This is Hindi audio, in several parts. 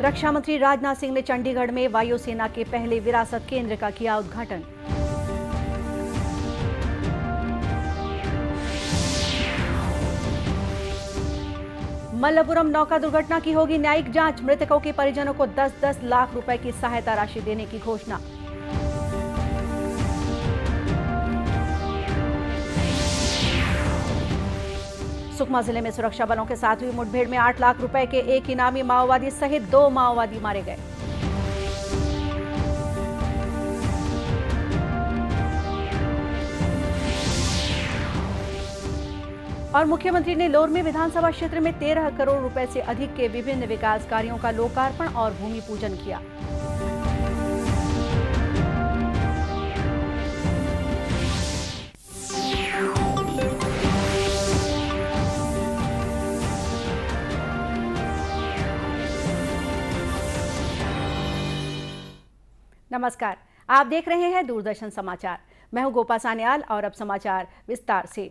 रक्षा मंत्री राजनाथ सिंह ने चंडीगढ़ में वायुसेना के पहले विरासत केंद्र का किया उद्घाटन। मल्लपुरम नौका दुर्घटना की होगी न्यायिक जांच, मृतकों के परिजनों को 10-10 लाख रुपए की सहायता राशि देने की घोषणा। सुकमा जिले में सुरक्षा बलों के साथ हुई मुठभेड़ में 8 लाख रुपए के एक इनामी माओवादी सहित 2 माओवादी मारे गए। और मुख्यमंत्री ने लोरमी विधानसभा क्षेत्र में 13 करोड़ रुपए से अधिक के विभिन्न विकास कार्यों का लोकार्पण और भूमि पूजन किया। नमस्कार, आप देख रहे हैं दूरदर्शन समाचार। मैं हूं गोपा सान्याल और अब समाचार विस्तार से।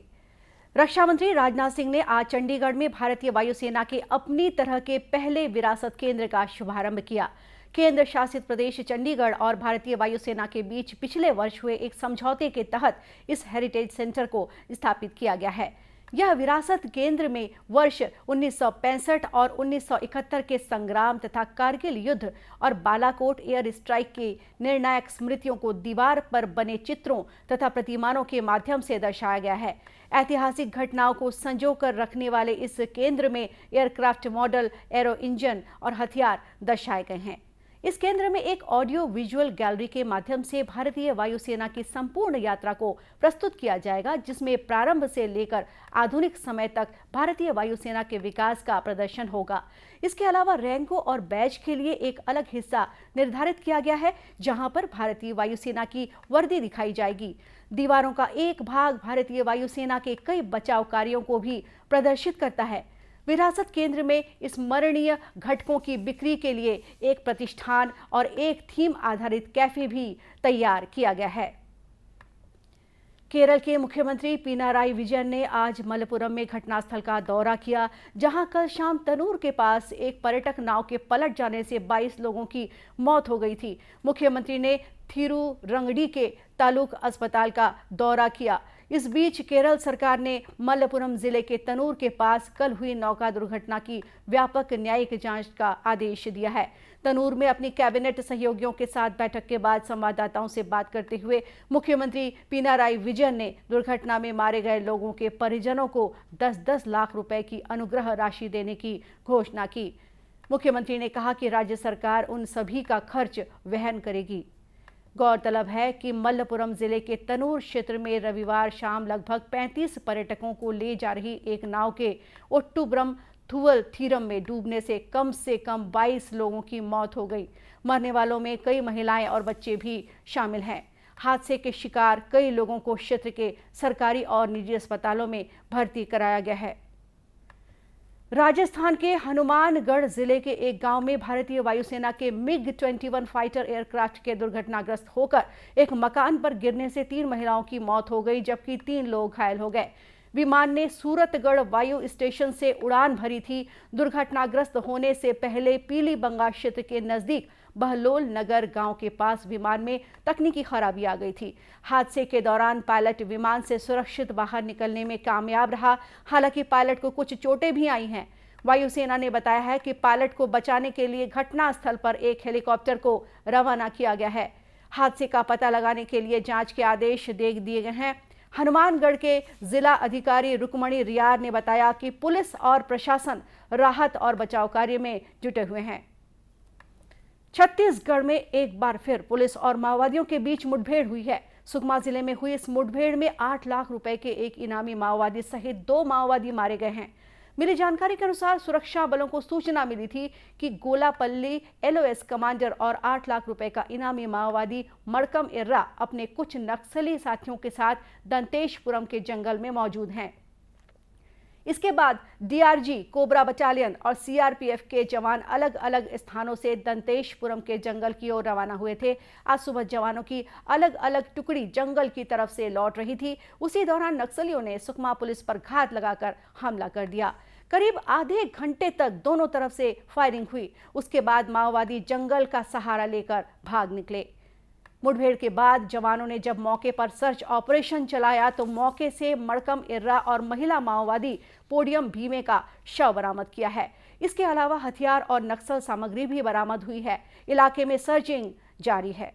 रक्षा मंत्री राजनाथ सिंह ने आज चंडीगढ़ में भारतीय वायुसेना के अपनी तरह के पहले विरासत केंद्र का शुभारंभ किया। केंद्र शासित प्रदेश चंडीगढ़ और भारतीय वायुसेना के बीच पिछले वर्ष हुए एक समझौते के तहत इस हेरिटेज सेंटर को स्थापित किया गया है। यह विरासत केंद्र में वर्ष 1965 और 1971 के संग्राम तथा कारगिल युद्ध और बालाकोट एयर स्ट्राइक की निर्णायक स्मृतियों को दीवार पर बने चित्रों तथा प्रतिमानों के माध्यम से दर्शाया गया है। ऐतिहासिक घटनाओं को संजो कर रखने वाले इस केंद्र में एयरक्राफ्ट मॉडल, एरो इंजन और हथियार दर्शाए गए हैं। इस केंद्र में एक ऑडियो विजुअल गैलरी के माध्यम से भारतीय वायुसेना की संपूर्ण यात्रा को प्रस्तुत किया जाएगा, जिसमें प्रारंभ से लेकर आधुनिक समय तक भारतीय वायुसेना के विकास का प्रदर्शन होगा। इसके अलावा रैंकों और बैज के लिए एक अलग हिस्सा निर्धारित किया गया है, जहां पर भारतीय वायुसेना की वर्दी दिखाई जाएगी। दीवारों का एक भाग भारतीय वायुसेना के कई बचाव कार्यों को भी प्रदर्शित करता है। विरासत केंद्र में स्मरणीय घटकों की बिक्री के लिए एक प्रतिष्ठान और एक थीम आधारित कैफे भी तैयार किया गया है। केरल के मुख्यमंत्री पिनाराई विजयन ने आज मलप्पुरम में घटनास्थल का दौरा किया, जहां कल शाम तनूर के पास एक पर्यटक नाव के पलट जाने से 22 लोगों की मौत हो गई थी। मुख्यमंत्री ने थिरुरंगडी के तालुक अस्पताल का दौरा किया। इस बीच केरल सरकार ने मलप्पुरम जिले के तनूर के पास कल हुई नौका दुर्घटना की व्यापक न्यायिक जांच का आदेश दिया है। तनूर में अपनी कैबिनेट सहयोगियों के साथ बैठक के बाद संवाददाताओं से बात करते हुए मुख्यमंत्री पिनाराई विजयन ने दुर्घटना में मारे गए लोगों के परिजनों को 10-10 लाख रुपए की अनुग्रह राशि देने की घोषणा की। मुख्यमंत्री ने कहा कि राज्य सरकार उन सभी का खर्च वहन करेगी। गौरतलब है कि मल्लपुरम जिले के तनूर क्षेत्र में रविवार शाम लगभग 35 पर्यटकों को ले जा रही एक नाव के ओट्टुब्रम थुवल थीरम में डूबने से कम 22 लोगों की मौत हो गई। मरने वालों में कई महिलाएं और बच्चे भी शामिल हैं। हादसे के शिकार कई लोगों को क्षेत्र के सरकारी और निजी अस्पतालों में भर्ती कराया गया है। राजस्थान के हनुमानगढ़ जिले के एक गांव में भारतीय वायुसेना के MiG-21 फाइटर एयरक्राफ्ट के दुर्घटनाग्रस्त होकर एक मकान पर गिरने से 3 महिलाओं की मौत हो गई, जबकि 3 लोग घायल हो गए। विमान ने सूरतगढ़ वायु स्टेशन से उड़ान भरी थी। दुर्घटनाग्रस्त होने से पहले पीलीबंगा क्षेत्र के नजदीक बहलोल नगर गांव के पास विमान में तकनीकी खराबी आ गई थी। हादसे के दौरान पायलट विमान से सुरक्षित बाहर निकलने में कामयाब रहा। हालांकि पायलट को कुछ चोटें भी आई हैं। वायुसेना ने बताया है कि पायलट को बचाने के लिए घटनास्थल पर एक हेलीकॉप्टर को रवाना किया गया है। हादसे का पता लगाने के लिए जांच के आदेश दे दिए गए हैं। हनुमानगढ़ के जिला अधिकारी रुक्मणी रियार ने बताया कि पुलिस और प्रशासन राहत और बचाव कार्य में जुटे हुए हैं। छत्तीसगढ़ में एक बार फिर पुलिस और माओवादियों के बीच मुठभेड़ हुई है। सुकमा जिले में हुई इस मुठभेड़ में 8 लाख रुपए के एक इनामी माओवादी सहित 2 माओवादी मारे गए हैं। मिली जानकारी के अनुसार सुरक्षा बलों को सूचना मिली थी कि गोलापल्ली LOS कमांडर और 8 लाख रुपए का इनामी माओवादी मड़कम इर्रा अपने कुछ नक्सली साथियों के साथ दंतेशपुरम के जंगल में मौजूद हैं। इसके बाद DRG, कोबरा बटालियन और CRPF के जवान अलग अलग स्थानों से दंतेशपुरम के जंगल की ओर रवाना हुए थे। आज सुबह जवानों की अलग अलग टुकड़ी जंगल की तरफ से लौट रही थी। उसी दौरान नक्सलियों ने सुकमा पुलिस पर घात लगाकर हमला कर दिया। करीब आधे घंटे तक दोनों तरफ से फायरिंग हुई। उसके बाद माओवादी जंगल का सहारा लेकर भाग निकले। मुठभेड़ के बाद जवानों ने जब मौके पर सर्च ऑपरेशन चलाया तो मौके से मड़कम इर्रा और महिला माओवादी पोडियम भीमे का शव बरामद किया है। इसके अलावा हथियार और नक्सल सामग्री भी बरामद हुई है। इलाके में सर्चिंग जारी है।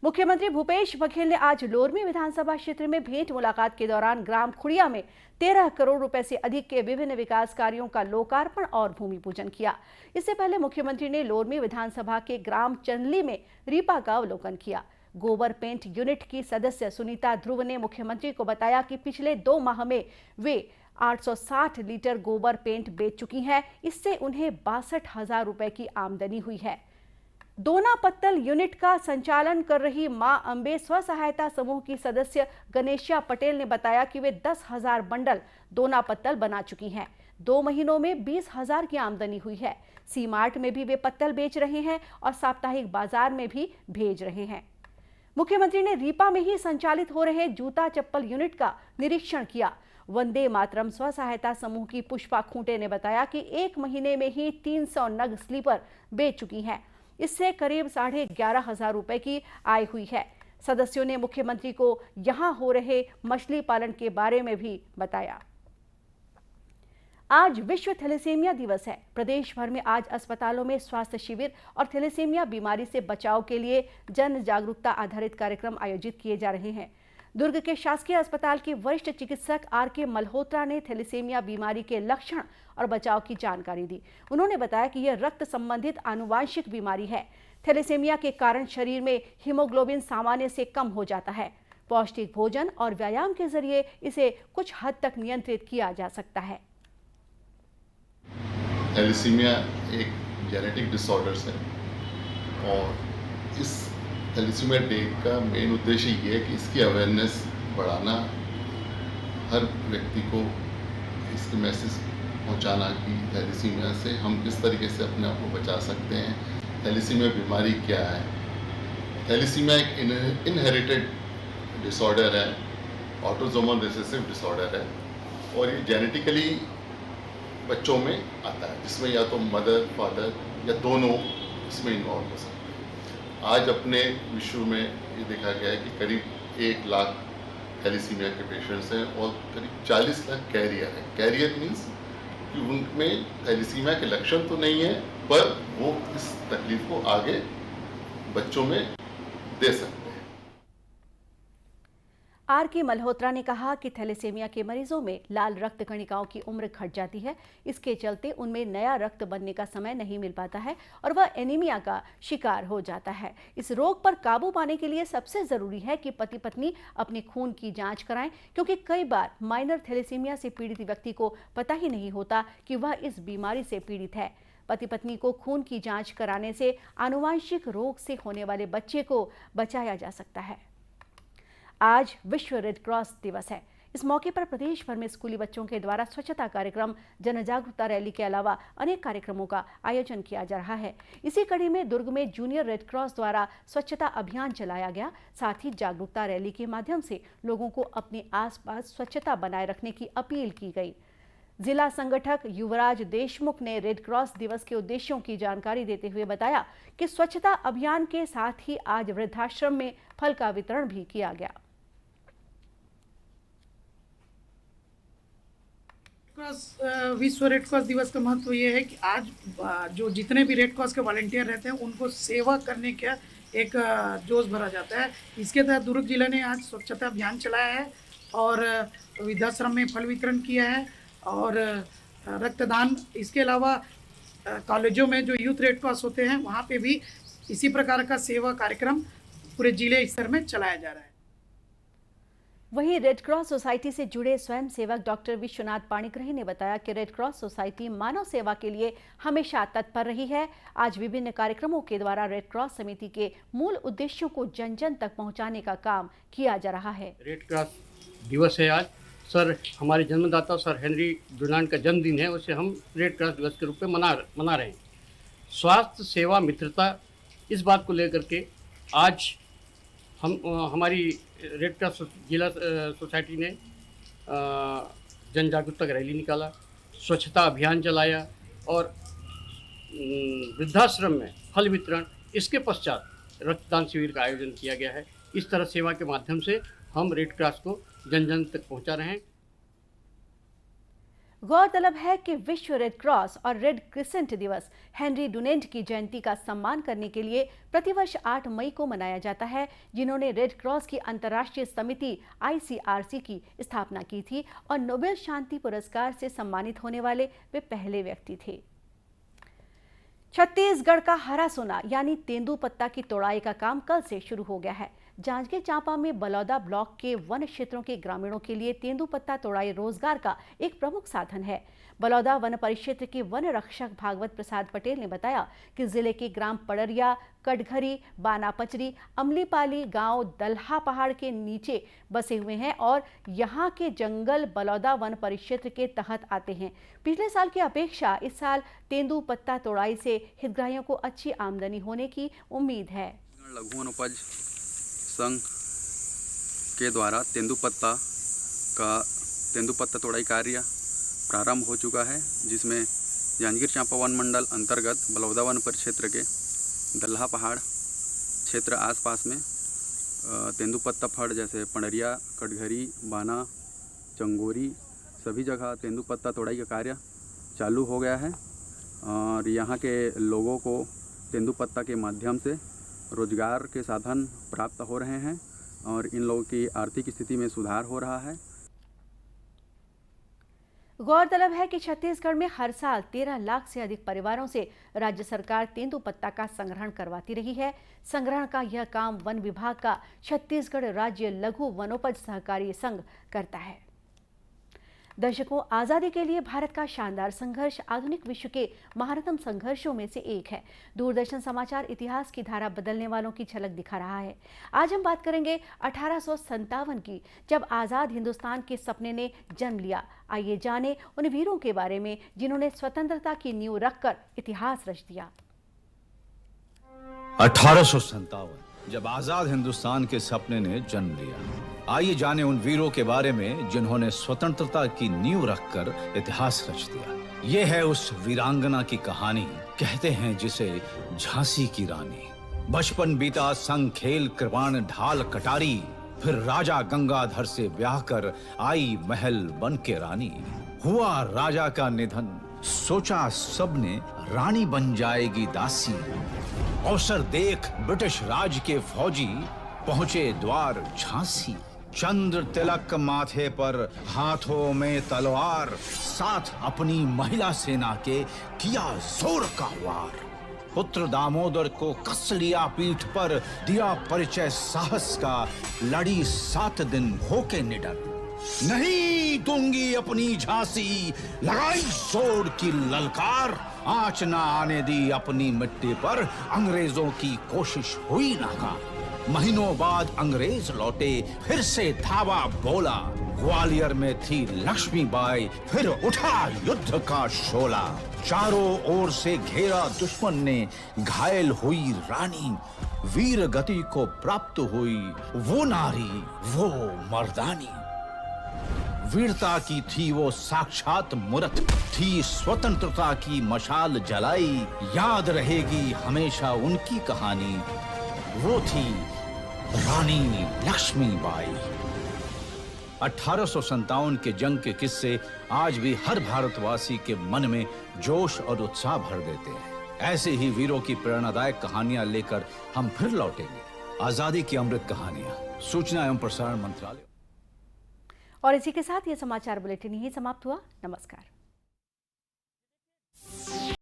मुख्यमंत्री भूपेश बघेल ने आज लोरमी विधानसभा क्षेत्र में भेंट मुलाकात के दौरान ग्राम खुड़िया में 13 करोड़ रुपए से अधिक के विभिन्न विकास कार्यों का लोकार्पण और भूमि पूजन किया। इससे पहले मुख्यमंत्री ने लोरमी विधानसभा के ग्राम चंदली में रीपा का अवलोकन किया। गोबर पेंट यूनिट की सदस्य सुनीता ध्रुव ने मुख्यमंत्री को बताया कि पिछले 2 माह में वे 860 लीटर गोबर पेंट बेच चुकी हैं। इससे उन्हें 62,000 रुपए की आमदनी हुई है। दोना पत्तल यूनिट का संचालन कर रही मां अंबे स्व सहायता समूह की सदस्य गणेशिया पटेल ने बताया कि वे 10,000 बंडल दोना पत्तल बना चुकी हैं। 2 महीनों में 20,000 की आमदनी हुई है। सी मार्ट में भी वे पत्तल बेच रहे हैं और साप्ताहिक बाजार में भी भेज रहे हैं। मुख्यमंत्री ने रीपा में ही संचालित हो रहे जूता चप्पल यूनिट का निरीक्षण किया। वंदे मातरम स्व सहायता समूह की पुष्पा खूंटे ने बताया कि 1 महीने में ही 300 नग स्लीपर बेच चुकी हैं। इससे करीब 11,500 रुपए की आय हुई है। सदस्यों ने मुख्यमंत्री को यहां हो रहे मछली पालन के बारे में भी बताया। आज विश्व थैलेसीमिया दिवस है। प्रदेश भर में आज अस्पतालों में स्वास्थ्य शिविर और थैलेसीमिया बीमारी से बचाव के लिए जन जागरूकता आधारित कार्यक्रम आयोजित किए जा रहे हैं। दुर्ग के शासकीय अस्पताल के वरिष्ठ चिकित्सक आर.के. मल्होत्रा ने थैलेसीमिया बीमारी के लक्षण और बचाव की जानकारी दी। उन्होंने बताया कि यह रक्त संबंधित आनुवांशिक बीमारी है। थैलेसीमिया के कारण शरीर में हीमोग्लोबिन सामान्य से कम हो जाता है। पौष्टिक भोजन और व्यायाम के जरिए इसे कुछ हद तक नियंत्रित किया जा सकता है। थैलेसीमिया एक जेनेटिक डिसऑर्डर्स है और इस थैलेसीमिया डे का मेन उद्देश्य ये है कि इसकी अवेयरनेस बढ़ाना, हर व्यक्ति को इसकी मैसेज पहुंचाना कि थैलेसीमिया से हम किस तरीके से अपने आप को बचा सकते हैं, थैलेसीमिया बीमारी क्या है। थैलेसीमिया एक इनहेरिटेड डिसऑर्डर है, ऑटोसोमल रिसेसिव डिसऑर्डर है और ये जेनेटिकली बच्चों में आता है, जिसमें या तो मदर फादर या दोनों इसमें इन्वॉल्व हो सकते हैं। आज अपने विश्व में ये देखा गया है कि करीब 1 लाख थैलेसीमिया के पेशेंट्स हैं और करीब 40 लाख कैरियर हैं। कैरियर मीन्स कि उनमें थैलेसीमिया के लक्षण तो नहीं है, पर वो इस तकलीफ को आगे बच्चों में दे सकते हैं। आर.के. मल्होत्रा ने कहा कि थैलेसीमिया के मरीजों में लाल रक्त कणिकाओं की उम्र घट जाती है। इसके चलते उनमें नया रक्त बनने का समय नहीं मिल पाता है और वह एनीमिया का शिकार हो जाता है। इस रोग पर काबू पाने के लिए सबसे जरूरी है कि पति पत्नी अपने खून की जांच कराएं, क्योंकि कई बार माइनर थैलेसीमिया से पीड़ित व्यक्ति को पता ही नहीं होता कि वह इस बीमारी से पीड़ित है। पति पत्नी को खून की जांच कराने से आनुवांशिक रोग से होने वाले बच्चे को बचाया जा सकता है। आज विश्व रेड क्रॉस दिवस है। इस मौके पर प्रदेश भर में स्कूली बच्चों के द्वारा स्वच्छता कार्यक्रम, जन जागरूकता रैली के अलावा अनेक कार्यक्रमों का आयोजन किया जा रहा है। इसी कड़ी में दुर्ग में जूनियर रेड क्रॉस द्वारा स्वच्छता अभियान चलाया गया। साथ ही जागरूकता रैली के माध्यम से लोगों को अपने आसपास स्वच्छता बनाए रखने की अपील की गई। जिला संगठक युवराज देशमुख ने रेड क्रॉस दिवस के उद्देश्यों की जानकारी देते हुए बताया कि स्वच्छता अभियान के साथ ही आज वृद्धाश्रम में फल का वितरण भी किया गया। विश्व रेड क्रॉस दिवस का महत्व ये है कि आज जो जितने भी रेड क्रॉस के वॉलंटियर रहते हैं उनको सेवा करने का एक जोश भरा जाता है। इसके तहत दुर्ग जिले ने आज स्वच्छता अभियान चलाया है और वृद्धाश्रम में फल वितरण किया है और रक्तदान। इसके अलावा कॉलेजों में जो यूथ रेड क्रॉस होते हैं वहाँ पे भी इसी प्रकार का सेवा कार्यक्रम पूरे जिले स्तर में चलाया जा रहा है। वहीं रेड क्रॉस सोसाइटी से जुड़े स्वयं सेवक डॉक्टर विश्वनाथ पाणिग्रही ने बताया कि रेड क्रॉस सोसाइटी मानव सेवा के लिए हमेशा तत्पर रही है। आज विभिन्न कार्यक्रमों के द्वारा रेड क्रॉस समिति के मूल उद्देश्यों को जन जन तक पहुंचाने का काम किया जा रहा है। रेड क्रॉस दिवस है आज। सर हमारे जन्मदाता सर हेनरी डुनांट का जन्मदिन है, उसे हम रेड क्रॉस दिवस के रूप में मना रहे हैं। स्वास्थ्य सेवा मित्रता, इस बात को लेकर के आज हमारी रेड क्रॉस जिला सोसाइटी ने जन जागरूकता रैली निकाला, स्वच्छता अभियान चलाया और वृद्धाश्रम में फल वितरण, इसके पश्चात रक्तदान शिविर का आयोजन किया गया है। इस तरह सेवा के माध्यम से हम रेड क्रॉस को जन जन तक पहुंचा रहे हैं। गौरतलब है कि विश्व रेड क्रॉस और रेड क्रिसेंट दिवस हेनरी डुनेंट की जयंती का सम्मान करने के लिए प्रतिवर्ष 8 मई को मनाया जाता है, जिन्होंने रेड क्रॉस की अंतर्राष्ट्रीय समिति ICRC की स्थापना की थी और नोबेल शांति पुरस्कार से सम्मानित होने वाले वे पहले व्यक्ति थे। छत्तीसगढ़ का हरा सोना यानी तेंदुपत्ता की तोड़ाई का काम कल से शुरू हो गया है। जांजगीर चांपा में बलौदा ब्लॉक के वन क्षेत्रों के ग्रामीणों के लिए तेंदुपत्ता तोड़ाई रोजगार का एक प्रमुख साधन है। बलौदा वन परिक्षेत्र के वन रक्षक भागवत प्रसाद पटेल ने बताया कि जिले के ग्राम पड़रिया, कटघरी, बानापचरी, अमलीपाली गांव दल्हा पहाड़ के नीचे बसे हुए हैं और यहां के जंगल बलौदा वन परिक्षेत्र के तहत आते हैं। पिछले साल की अपेक्षा इस साल तेंदुपत्ता तोड़ाई से हितग्राहियों को अच्छी आमदनी होने की उम्मीद है। लघु वनोपज संघ के द्वारा तेंदुपत्ता तोड़ाई कार्य प्रारंभ हो चुका है, जिसमें जांजगीर चांपा वन मंडल अंतर्गत बलौदा वन परिक्षेत्र के दल्हा पहाड़ क्षेत्र आसपास में तेंदुपत्ता फड़ जैसे पड़रिया, कटघरी, बाना, चंगोरी सभी जगह तेंदुपत्ता तोड़ाई का कार्य चालू हो गया है और यहाँ के लोगों को तेंदुपत्ता के माध्यम से रोजगार के साधन प्राप्त हो रहे हैं और इन लोगों की आर्थिक स्थिति में सुधार हो रहा है। गौरतलब है कि छत्तीसगढ़ में हर साल 13 लाख से अधिक परिवारों से राज्य सरकार तेंदुपत्ता का संग्रहण करवाती रही है। संग्रहण का यह काम वन विभाग का छत्तीसगढ़ राज्य लघु वनोपज सहकारी संघ करता है। दर्शकों, आजादी के लिए भारत का शानदार संघर्ष आधुनिक विश्व के महानतम संघर्षों में से एक है। दूरदर्शन समाचार इतिहास की धारा बदलने वालों की झलक दिखा रहा है। आज हम बात करेंगे 1857 की, जब आजाद हिंदुस्तान के सपने ने जन्म लिया। आइए जानें उन वीरों के बारे में जिन्होंने स्वतंत्रता की नींव रखकर इतिहास रच दिया। 1857 जब आजाद हिंदुस्तान के सपने ने जन्म लिया। आइए जाने उन वीरों के बारे में जिन्होंने स्वतंत्रता की नींव रखकर इतिहास रच दिया। ये है उस वीरांगना की कहानी, कहते हैं जिसे झांसी की रानी। बचपन बीता संग खेल कृपाण ढाल कटारी, फिर राजा गंगाधर से ब्याह कर आई महल बन के रानी। हुआ राजा का निधन, सोचा सबने रानी बन जाएगी दासी। अवसर देख ब्रिटिश राज के फौजी पहुंचे द्वार झांसी। चंद्र तिलक माथे पर, हाथों में तलवार, साथ अपनी महिला सेना के किया जोर का वार। पुत्र दामोदर को कस लिया पीठ पर, दिया परिचय साहस का, लड़ी 7 दिन होके निडर। नहीं दूंगी अपनी झांसी, लगाई जोर की ललकार, आंच ना आने दी अपनी मिट्टी पर, अंग्रेजों की कोशिश हुई नाकाम। महीनों बाद अंग्रेज लौटे, फिर से धावा बोला। ग्वालियर में थी लक्ष्मीबाई, फिर उठा युद्ध का शोला। चारों ओर से घेरा दुश्मन ने, घायल हुई रानी। वीर गति को प्राप्त हुई वो नारी, वो मर्दानी। वीरता की थी वो साक्षात मूरत, थी स्वतंत्रता की मशाल जलाई। याद रहेगी हमेशा उनकी कहानी, वो थी रानी लक्ष्मीबाई। 1857 के जंग के किस्से आज भी हर भारतवासी के मन में जोश और उत्साह भर देते हैं। ऐसे ही वीरों की प्रेरणादायक कहानियां लेकर हम फिर लौटेंगे। आजादी की अमृत कहानियां, सूचना एवं प्रसारण मंत्रालय। और इसी के साथ ये समाचार बुलेटिन यही समाप्त हुआ। नमस्कार।